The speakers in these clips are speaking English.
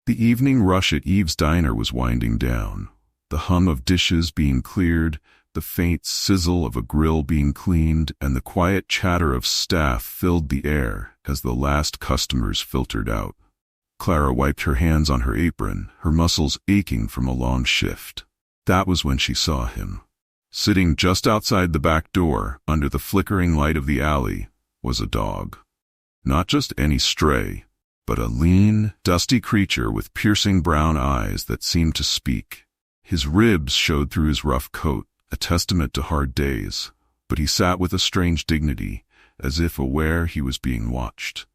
The evening rush at Eve's diner was winding down. The hum of dishes being cleared, the faint sizzle of a grill being cleaned, and the quiet chatter of staff filled the air as the last customers filtered out. Clara wiped her hands on her apron, her muscles aching from a long shift. That was when she saw him. Sitting just outside the back door, under the flickering light of the alley, was a dog. Not just any stray, but a lean, dusty creature with piercing brown eyes that seemed to speak. His ribs showed through his rough coat, a testament to hard days, but he sat with a strange dignity, as if aware he was being watched.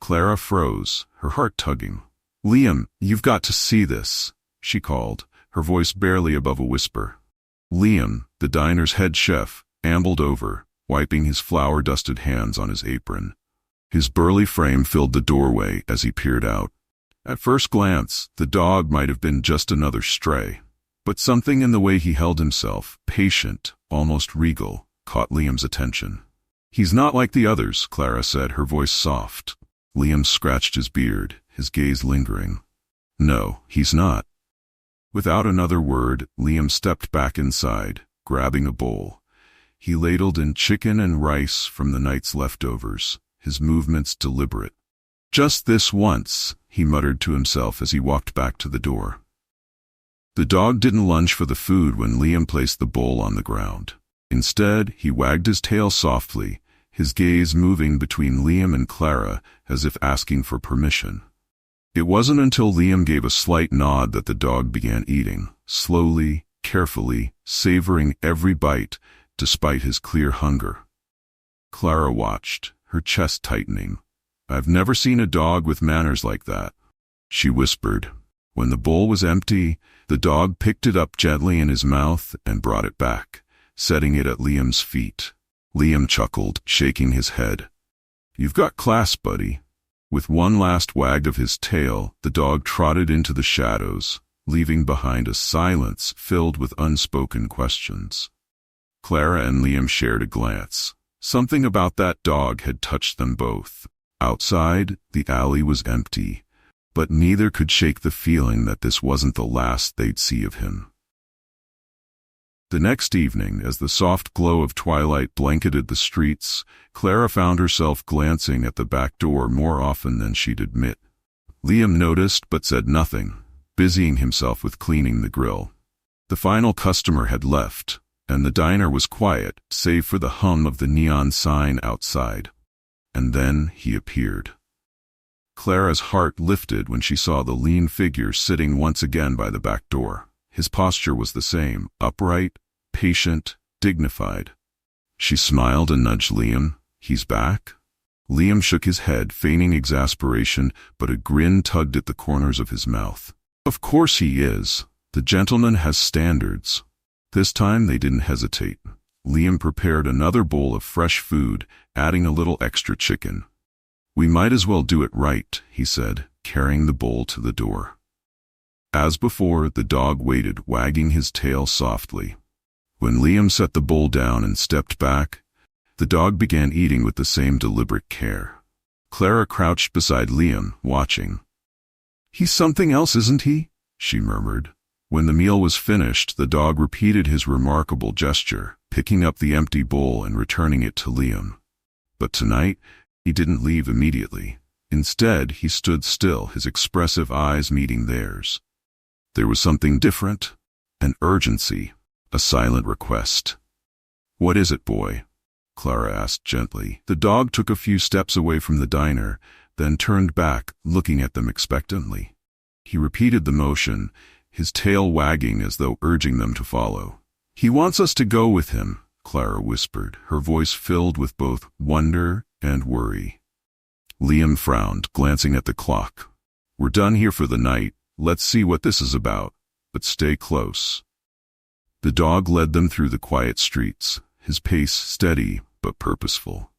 Clara froze, her heart tugging. "Liam, you've got to see this," she called, her voice barely above a whisper. Liam, the diner's head chef, ambled over, wiping his flour-dusted hands on his apron. His burly frame filled the doorway as he peered out. At first glance, the dog might have been just another stray, but something in the way he held himself, patient, almost regal, caught Liam's attention. "He's not like the others," Clara said, her voice soft. Liam scratched his beard, his gaze lingering. "No, he's not." Without another word, Liam stepped back inside, grabbing a bowl. He ladled in chicken and rice from the night's leftovers, his movements deliberate. "Just this once," he muttered to himself as he walked back to the door. The dog didn't lunge for the food when Liam placed the bowl on the ground. Instead, he wagged his tail softly, his gaze moving between Liam and Clara as if asking for permission. It wasn't until Liam gave a slight nod that the dog began eating, slowly, carefully, savoring every bite, despite his clear hunger. Clara watched, her chest tightening. "I've never seen a dog with manners like that," she whispered. When the bowl was empty, the dog picked it up gently in his mouth and brought it back, setting it at Liam's feet. Liam chuckled, shaking his head. "You've got class, buddy." With one last wag of his tail, the dog trotted into the shadows, leaving behind a silence filled with unspoken questions. Clara and Liam shared a glance. Something about that dog had touched them both. Outside, the alley was empty, but neither could shake the feeling that this wasn't the last they'd see of him. The next evening, as the soft glow of twilight blanketed the streets, Clara found herself glancing at the back door more often than she'd admit. Liam noticed but said nothing, busying himself with cleaning the grill. The final customer had left, and the diner was quiet, save for the hum of the neon sign outside. And then he appeared. Clara's heart lifted when she saw the lean figure sitting once again by the back door. His posture was the same, upright, patient, dignified. She smiled and nudged Liam. "He's back?" Liam shook his head, feigning exasperation, but a grin tugged at the corners of his mouth. "Of course he is. The gentleman has standards." This time they didn't hesitate. Liam prepared another bowl of fresh food, adding a little extra chicken. "We might as well do it right," he said, carrying the bowl to the door. As before, the dog waited, wagging his tail softly. When Liam set the bowl down and stepped back, the dog began eating with the same deliberate care. Clara crouched beside Liam, watching. "He's something else, isn't he?" she murmured. When the meal was finished, the dog repeated his remarkable gesture, picking up the empty bowl and returning it to Liam. But tonight, he didn't leave immediately. Instead, he stood still, his expressive eyes meeting theirs. There was something different, an urgency, a silent request. "What is it, boy?" Clara asked gently. The dog took a few steps away from the diner, then turned back, looking at them expectantly. He repeated the motion, his tail wagging as though urging them to follow. "He wants us to go with him," Clara whispered, her voice filled with both wonder and worry. Liam frowned, glancing at the clock. "We're done here for the night. Let's see what this is about, but stay close." The dog led them through the quiet streets, his pace steady but purposeful.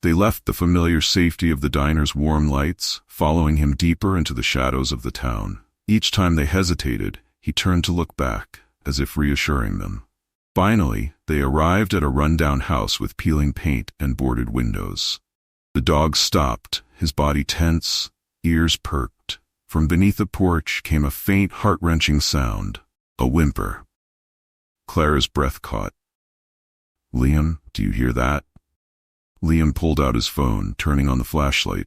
They left the familiar safety of the diner's warm lights, following him deeper into the shadows of the town. Each time they hesitated, he turned to look back, as if reassuring them. Finally, they arrived at a rundown house with peeling paint and boarded windows. The dog stopped, his body tense, ears perked. From beneath the porch came a faint, heart-wrenching sound, a whimper. Clara's breath caught. "Liam, do you hear that?" Liam pulled out his phone, turning on the flashlight.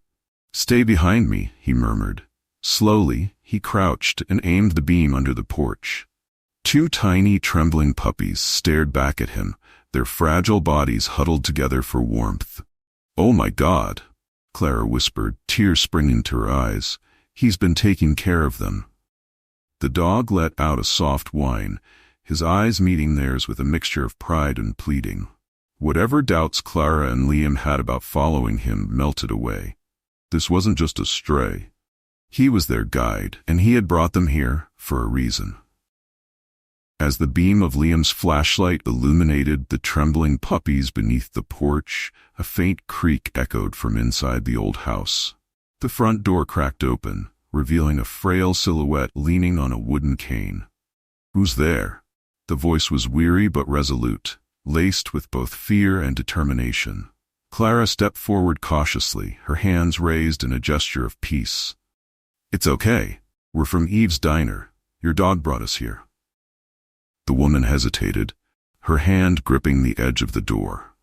"Stay behind me," he murmured. Slowly, he crouched and aimed the beam under the porch. Two tiny, trembling puppies stared back at him, their fragile bodies huddled together for warmth. "Oh my God," Clara whispered, tears springing to her eyes. "He's been taking care of them." The dog let out a soft whine, his eyes meeting theirs with a mixture of pride and pleading. Whatever doubts Clara and Liam had about following him melted away. This wasn't just a stray. He was their guide, and he had brought them here for a reason. As the beam of Liam's flashlight illuminated the trembling puppies beneath the porch, a faint creak echoed from inside the old house. The front door cracked open, revealing a frail silhouette leaning on a wooden cane. "Who's there?" The voice was weary but resolute, laced with both fear and determination. Clara stepped forward cautiously, her hands raised in a gesture of peace. "It's okay. We're from Eve's Diner. Your dog brought us here." The woman hesitated, her hand gripping the edge of the door.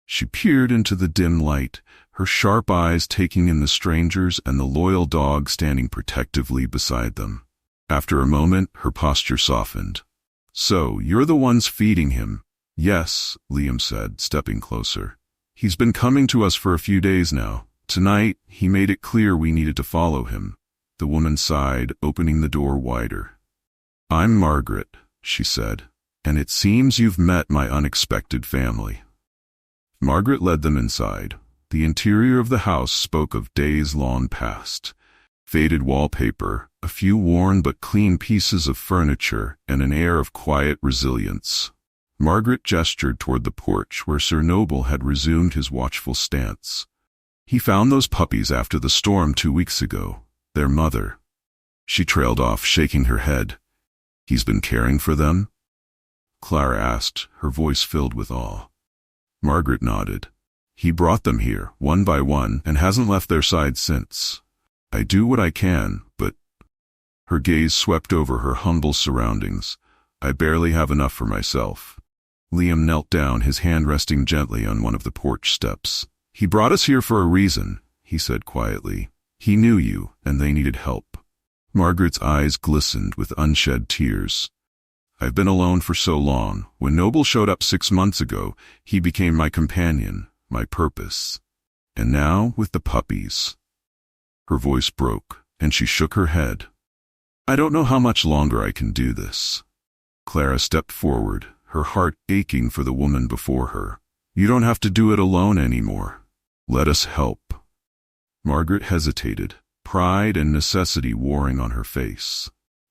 She peered into the dim light, her sharp eyes taking in the strangers and the loyal dog standing protectively beside them. After a moment, her posture softened. "So, you're the ones feeding him?" "Yes," Liam said, stepping closer. "He's been coming to us for a few days now. Tonight, he made it clear we needed to follow him." The woman sighed, opening the door wider. "I'm Margaret," she said, "and it seems you've met my unexpected family." Margaret led them inside. The interior of the house spoke of days long past. Faded wallpaper, a few worn but clean pieces of furniture, and an air of quiet resilience. Margaret gestured toward the porch where Sir Noble had resumed his watchful stance. "He found those puppies after the storm 2 weeks ago. Their mother." She trailed off, shaking her head. "He's been caring for them?" Clara asked, her voice filled with awe. Margaret nodded. "He brought them here, one by one, and hasn't left their side since. I do what I can, but—" Her gaze swept over her humble surroundings. "I barely have enough for myself." Liam knelt down, his hand resting gently on one of the porch steps. "He brought us here for a reason," he said quietly. "He knew you, and they needed help." Margaret's eyes glistened with unshed tears. "I've been alone for so long. When Noble showed up 6 months ago, he became my companion, my purpose. And now, with the puppies." Her voice broke, and she shook her head. "I don't know how much longer I can do this." Clara stepped forward, her heart aching for the woman before her. "You don't have to do it alone anymore. Let us help." Margaret hesitated, pride and necessity warring on her face.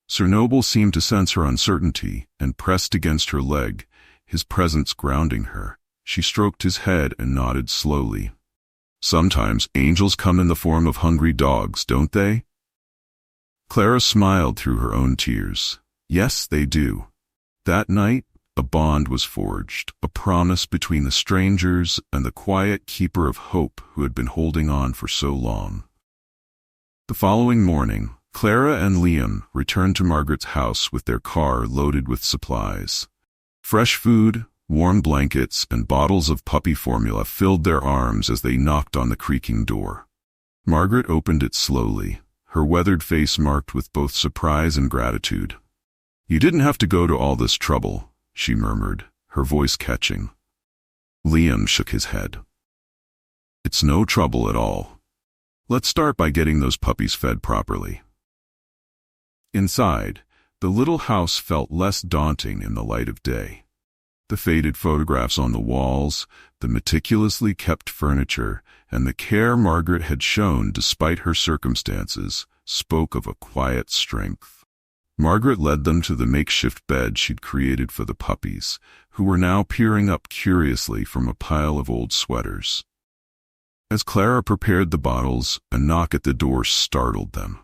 Sir Noble seemed to sense her uncertainty and pressed against her leg, his presence grounding her. She stroked his head and nodded slowly. "Sometimes angels come in the form of hungry dogs, don't they?" Clara smiled through her own tears. "Yes, they do." That night, a bond was forged, a promise between the strangers and the quiet keeper of hope who had been holding on for so long. The following morning, Clara and Liam returned to Margaret's house with their car loaded with supplies. Fresh food, warm blankets, and bottles of puppy formula filled their arms as they knocked on the creaking door. Margaret opened it slowly, her weathered face marked with both surprise and gratitude. "You didn't have to go to all this trouble," she murmured, her voice catching. Liam shook his head. "It's no trouble at all. Let's start by getting those puppies fed properly." Inside, the little house felt less daunting in the light of day. The faded photographs on the walls, the meticulously kept furniture, and the care Margaret had shown despite her circumstances spoke of a quiet strength. Margaret led them to the makeshift bed she'd created for the puppies, who were now peering up curiously from a pile of old sweaters. As Clara prepared the bottles, a knock at the door startled them.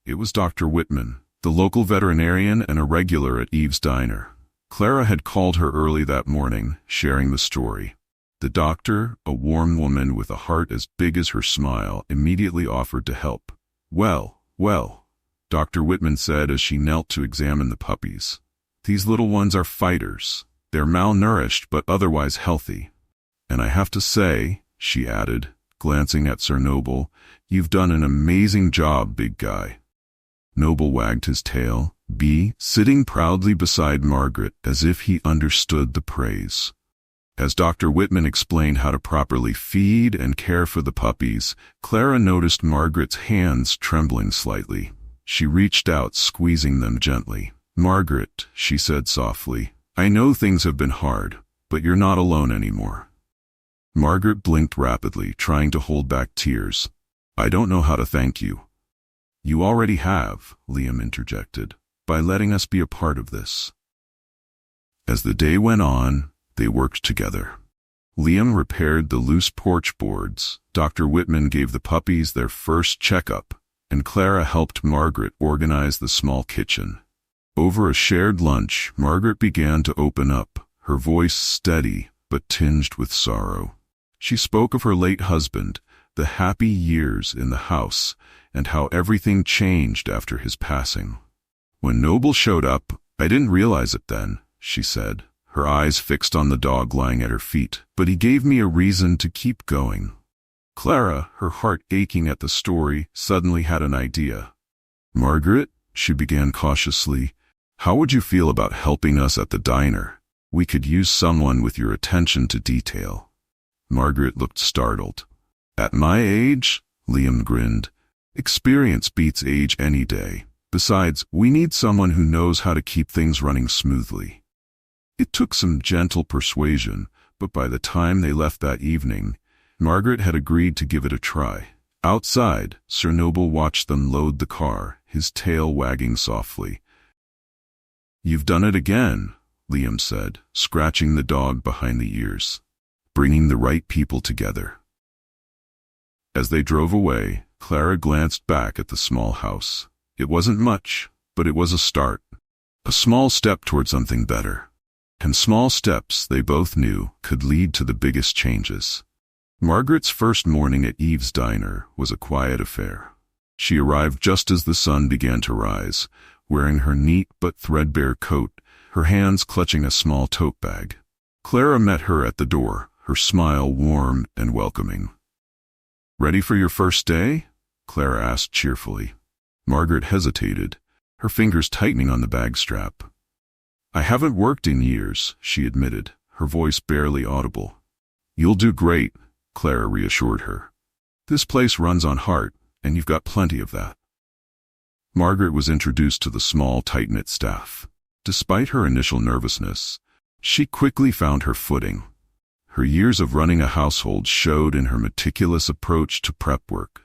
It was Dr. Whitman, the local veterinarian and a regular at Eve's Diner. Clara had called her early that morning, sharing the story. The doctor, a warm woman with a heart as big as her smile, immediately offered to help. Well, Dr. Whitman said as she knelt to examine the puppies. "These little ones are fighters. They're malnourished but otherwise healthy. And I have to say," she added, glancing at Sir Noble, "you've done an amazing job, big guy." Noble wagged his tail, sitting proudly beside Margaret as if he understood the praise. As Dr. Whitman explained how to properly feed and care for the puppies, Clara noticed Margaret's hands trembling slightly. She reached out, squeezing them gently. "Margaret," she said softly, "I know things have been hard, but you're not alone anymore." Margaret blinked rapidly, trying to hold back tears. "I don't know how to thank you." "You already have," Liam interjected, "by letting us be a part of this." As the day went on, they worked together. Liam repaired the loose porch boards, Dr. Whitman gave the puppies their first checkup, and Clara helped Margaret organize the small kitchen. Over a shared lunch, Margaret began to open up, her voice steady but tinged with sorrow. She spoke of her late husband, the happy years in the house, and how everything changed after his passing. "When Noble showed up, I didn't realize it then," she said, her eyes fixed on the dog lying at her feet, "but he gave me a reason to keep going." Clara, her heart aching at the story, suddenly had an idea. "Margaret," she began cautiously, "how would you feel about helping us at the diner? We could use someone with your attention to detail." Margaret looked startled. "At my age?" Liam grinned. "Experience beats age any day. Besides, we need someone who knows how to keep things running smoothly." It took some gentle persuasion, but by the time they left that evening, Margaret had agreed to give it a try. Outside, Sir Noble watched them load the car, his tail wagging softly. "You've done it again," Liam said, scratching the dog behind the ears. "Bringing the right people together." As they drove away, Clara glanced back at the small house. It wasn't much, but it was a start. A small step toward something better. And small steps, they both knew, could lead to the biggest changes. Margaret's first morning at Eve's diner was a quiet affair. She arrived just as the sun began to rise, wearing her neat but threadbare coat, her hands clutching a small tote bag. Clara met her at the door, her smile warm and welcoming. "Ready for your first day?" Clara asked cheerfully. Margaret hesitated, her fingers tightening on the bag strap. "I haven't worked in years," she admitted, her voice barely audible. "You'll do great," Clara reassured her. "This place runs on heart, and you've got plenty of that." Margaret was introduced to the small, tight-knit staff. Despite her initial nervousness, she quickly found her footing. Her years of running a household showed in her meticulous approach to prep work.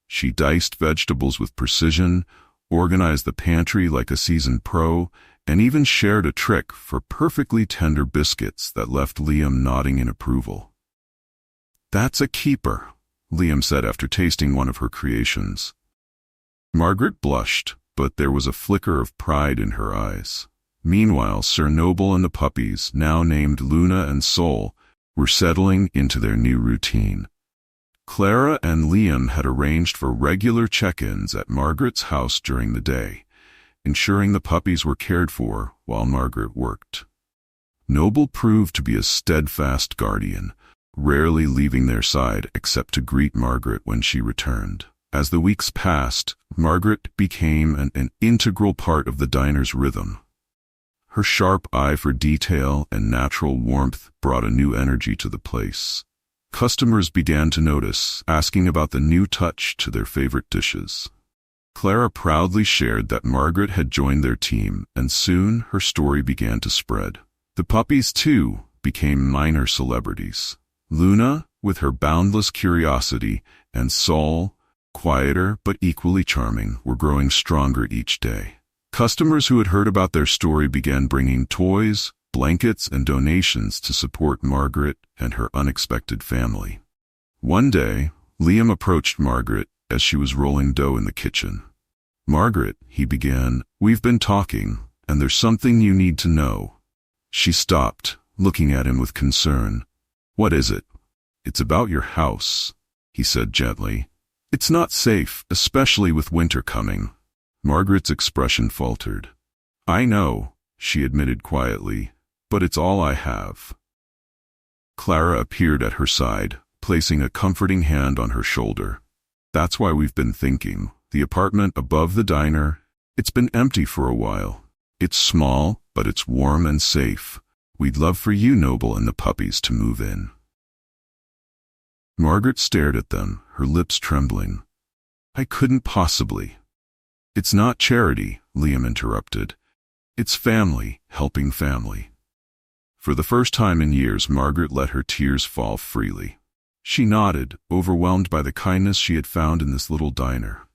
She diced vegetables with precision, organized the pantry like a seasoned pro, and even shared a trick for perfectly tender biscuits that left Liam nodding in approval. "That's a keeper," Liam said after tasting one of her creations. Margaret blushed, but there was a flicker of pride in her eyes. Meanwhile, Sir Noble and the puppies, now named Luna and Sol, were settling into their new routine. Clara and Liam had arranged for regular check-ins at Margaret's house during the day, ensuring the puppies were cared for while Margaret worked. Noble proved to be a steadfast guardian, rarely leaving their side except to greet Margaret when she returned. As the weeks passed, Margaret became an integral part of the diner's rhythm. Her sharp eye for detail and natural warmth brought a new energy to the place. Customers began to notice, asking about the new touch to their favorite dishes. Clara proudly shared that Margaret had joined their team, and soon her story began to spread. The puppies, too, became minor celebrities. Luna, with her boundless curiosity, and Sol, quieter but equally charming, were growing stronger each day. Customers who had heard about their story began bringing toys, blankets, and donations to support Margaret and her unexpected family. One day, Liam approached Margaret as she was rolling dough in the kitchen. "Margaret," he began, "we've been talking, and there's something you need to know." She stopped, looking at him with concern. "What is it?" "It's about your house," he said gently. "It's not safe, especially with winter coming." Margaret's expression faltered. "I know," she admitted quietly, "but it's all I have." Clara appeared at her side, placing a comforting hand on her shoulder. "That's why we've been thinking. The apartment above the diner, it's been empty for a while. It's small, but it's warm and safe. We'd love for you, Noble, and the puppies to move in." Margaret stared at them, her lips trembling. "I couldn't possibly." "It's not charity," Liam interrupted. "It's family, helping family." For the first time in years, Margaret let her tears fall freely. She nodded, overwhelmed by the kindness she had found in this little diner.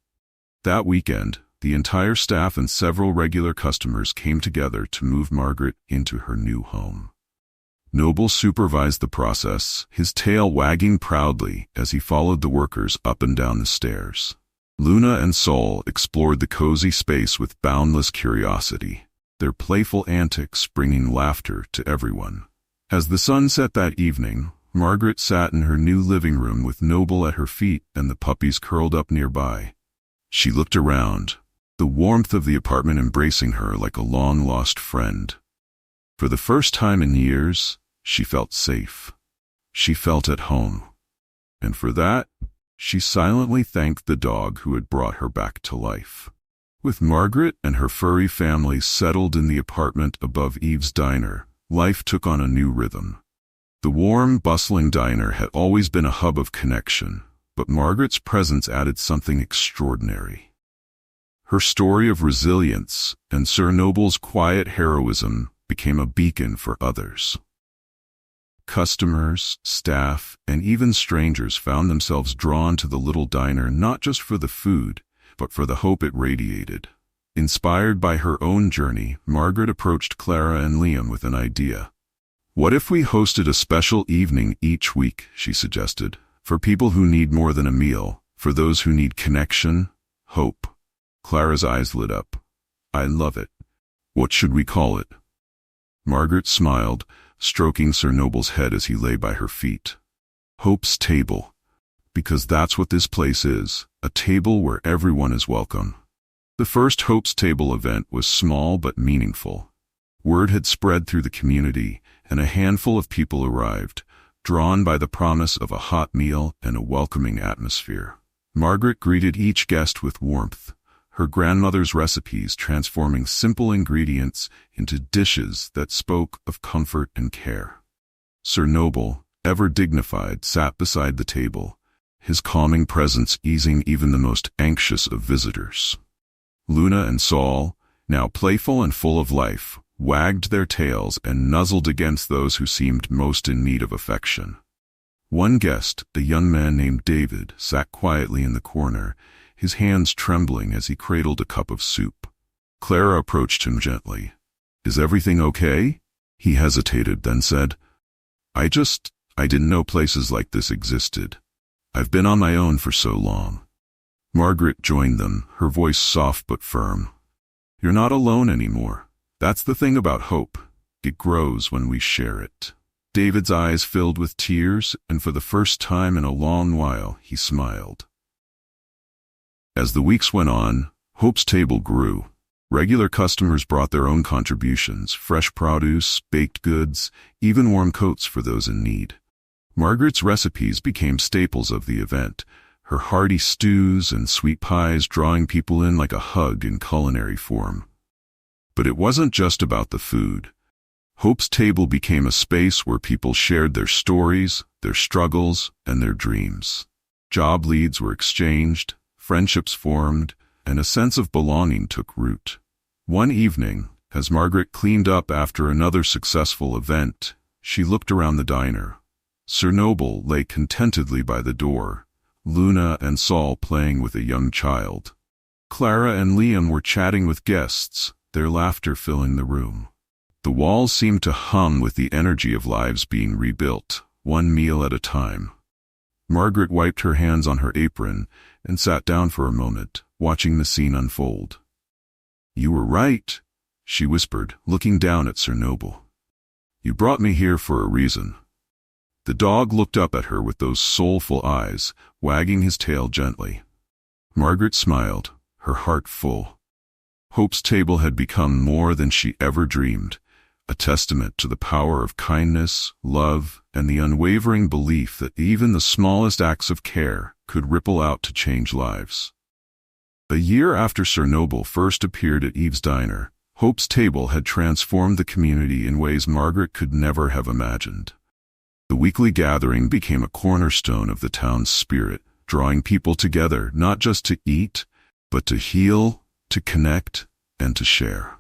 That weekend, the entire staff and several regular customers came together to move Margaret into her new home. Noble supervised the process, his tail wagging proudly as he followed the workers up and down the stairs. Luna and Sol explored the cozy space with boundless curiosity, their playful antics bringing laughter to everyone. As the sun set that evening, Margaret sat in her new living room with Noble at her feet and the puppies curled up nearby. She looked around, the warmth of the apartment embracing her like a long-lost friend. For the first time in years, she felt safe. She felt at home. And for that, she silently thanked the dog who had brought her back to life. With Margaret and her furry family settled in the apartment above Eve's diner, life took on a new rhythm. The warm, bustling diner had always been a hub of connection, but Margaret's presence added something extraordinary. Her story of resilience and Sir Noble's quiet heroism became a beacon for others. Customers, staff, and even strangers found themselves drawn to the little diner not just for the food, but for the hope it radiated. Inspired by her own journey, Margaret approached Clara and Liam with an idea. "What if we hosted a special evening each week," she suggested, "for people who need more than a meal, for those who need connection, hope?" Clara's eyes lit up. "I love it. What should we call it?" Margaret smiled, stroking Sir Noble's head as he lay by her feet. "Hope's Table. Because that's what this place is, a table where everyone is welcome." The first Hope's Table event was small but meaningful. Word had spread through the community, and a handful of people arrived, drawn by the promise of a hot meal and a welcoming atmosphere. Margaret greeted each guest with warmth, her grandmother's recipes transforming simple ingredients into dishes that spoke of comfort and care. Sir Noble, ever dignified, sat beside the table, his calming presence easing even the most anxious of visitors. Luna and Sol, now playful and full of life, wagged their tails and nuzzled against those who seemed most in need of affection. One guest, a young man named David, sat quietly in the corner, his hands trembling as he cradled a cup of soup. Clara approached him gently. "Is everything okay?" He hesitated, then said, I didn't know places like this existed. I've been on my own for so long." Margaret joined them, her voice soft but firm. "You're not alone anymore. That's the thing about hope. It grows when we share it." David's eyes filled with tears, and for the first time in a long while, he smiled. As the weeks went on, Hope's Table grew. Regular customers brought their own contributions, fresh produce, baked goods, even warm coats for those in need. Margaret's recipes became staples of the event, her hearty stews and sweet pies drawing people in like a hug in culinary form. But it wasn't just about the food. Hope's Table became a space where people shared their stories, their struggles, and their dreams. Job leads were exchanged, friendships formed, and a sense of belonging took root. One evening, as Margaret cleaned up after another successful event, she looked around the diner. Sir Noble lay contentedly by the door, Luna and Sol playing with a young child. Clara and Liam were chatting with guests, their laughter filling the room. The walls seemed to hum with the energy of lives being rebuilt, one meal at a time. Margaret wiped her hands on her apron and sat down for a moment, watching the scene unfold. "You were right," she whispered, looking down at Sir Noble. "You brought me here for a reason." The dog looked up at her with those soulful eyes, wagging his tail gently. Margaret smiled, her heart full. Hope's Table had become more than she ever dreamed, a testament to the power of kindness, love, and the unwavering belief that even the smallest acts of care could ripple out to change lives. A year after Sir Noble first appeared at Eve's Diner, Hope's Table had transformed the community in ways Margaret could never have imagined. The weekly gathering became a cornerstone of the town's spirit, drawing people together not just to eat, but to heal, to connect, and to share.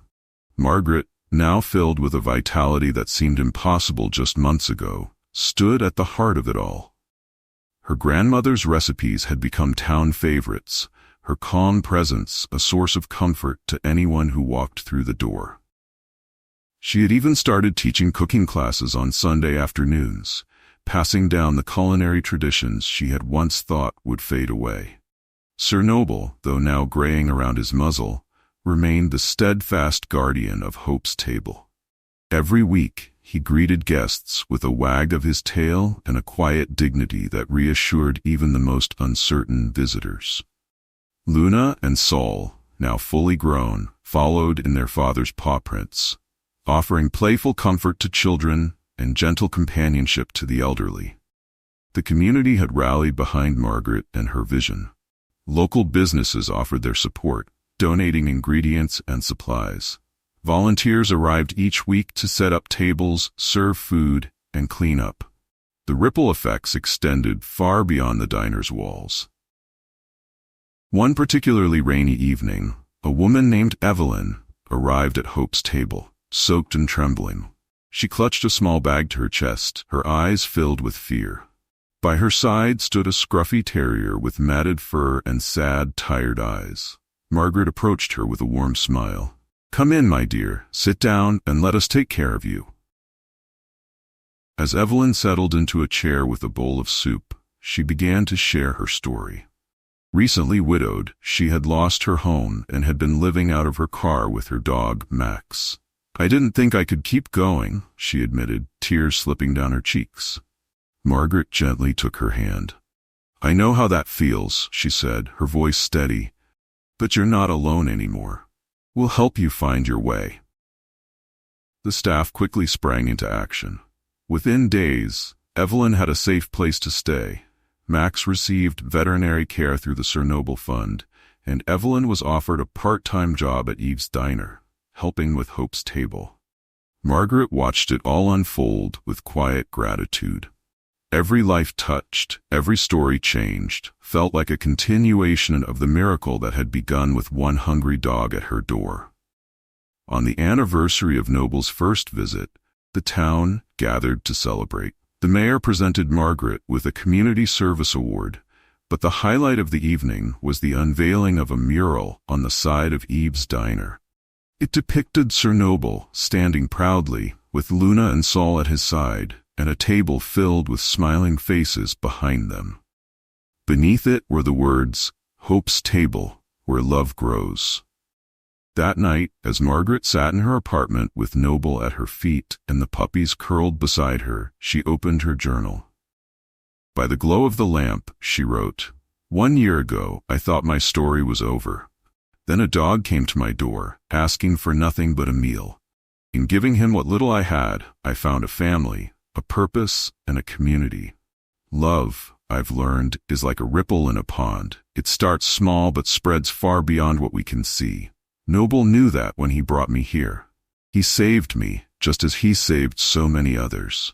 Margaret, now filled with a vitality that seemed impossible just months ago, stood at the heart of it all. Her grandmother's recipes had become town favorites, her calm presence a source of comfort to anyone who walked through the door. She had even started teaching cooking classes on Sunday afternoons, passing down the culinary traditions she had once thought would fade away. Sir Noble, though now graying around his muzzle, remained the steadfast guardian of Hope's Table. Every week, he greeted guests with a wag of his tail and a quiet dignity that reassured even the most uncertain visitors. Luna and Saul, now fully grown, followed in their father's paw prints, offering playful comfort to children and gentle companionship to the elderly. The community had rallied behind Margaret and her vision. Local businesses offered their support, donating ingredients and supplies. Volunteers arrived each week to set up tables, serve food, and clean up. The ripple effects extended far beyond the diner's walls. One particularly rainy evening, a woman named Evelyn arrived at Hope's Table, soaked and trembling. She clutched a small bag to her chest, her eyes filled with fear. By her side stood a scruffy terrier with matted fur and sad, tired eyes. Margaret approached her with a warm smile. "Come in, my dear, sit down and let us take care of you." As Evelyn settled into a chair with a bowl of soup, she began to share her story. Recently widowed, she had lost her home and had been living out of her car with her dog, Max. "I didn't think I could keep going," she admitted, tears slipping down her cheeks. Margaret gently took her hand. "I know how that feels," she said, her voice steady, "but you're not alone anymore. We'll help you find your way." The staff quickly sprang into action. Within days, Evelyn had a safe place to stay. Max received veterinary care through the Sir Noble Fund, and Evelyn was offered a part-time job at Eve's Diner, helping with Hope's Table. Margaret watched it all unfold with quiet gratitude. Every life touched, every story changed, felt like a continuation of the miracle that had begun with one hungry dog at her door. On the anniversary of Noble's first visit, the town gathered to celebrate. The mayor presented Margaret with a Community Service Award, but the highlight of the evening was the unveiling of a mural on the side of Eve's Diner. It depicted Sir Noble standing proudly, with Luna and Saul at his side, and a table filled with smiling faces behind them. Beneath it were the words, "Hope's Table, where love grows." That night, as Margaret sat in her apartment with Noble at her feet and the puppies curled beside her, she opened her journal. By the glow of the lamp, she wrote, "1 year ago, I thought my story was over. Then a dog came to my door, asking for nothing but a meal. In giving him what little I had, I found a family, a purpose, and a community. Love, I've learned, is like a ripple in a pond. It starts small but spreads far beyond what we can see. Noble knew that when he brought me here. He saved me, just as he saved so many others."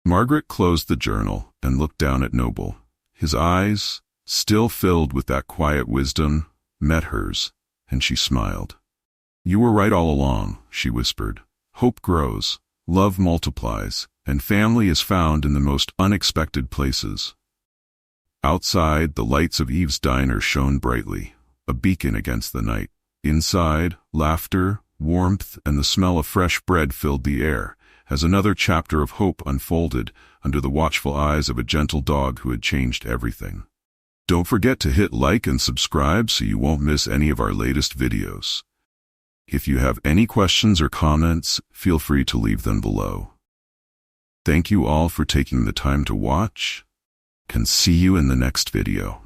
Margaret closed the journal and looked down at Noble. His eyes, still filled with that quiet wisdom, met hers, and she smiled. "You were right all along," she whispered. "Hope grows, love multiplies, and family is found in the most unexpected places." Outside, the lights of Eve's Diner shone brightly, a beacon against the night. Inside, laughter, warmth, and the smell of fresh bread filled the air, as another chapter of hope unfolded under the watchful eyes of a gentle dog who had changed everything. Don't forget to hit like and subscribe so you won't miss any of our latest videos. If you have any questions or comments, feel free to leave them below. Thank you all for taking the time to watch, and see you in the next video.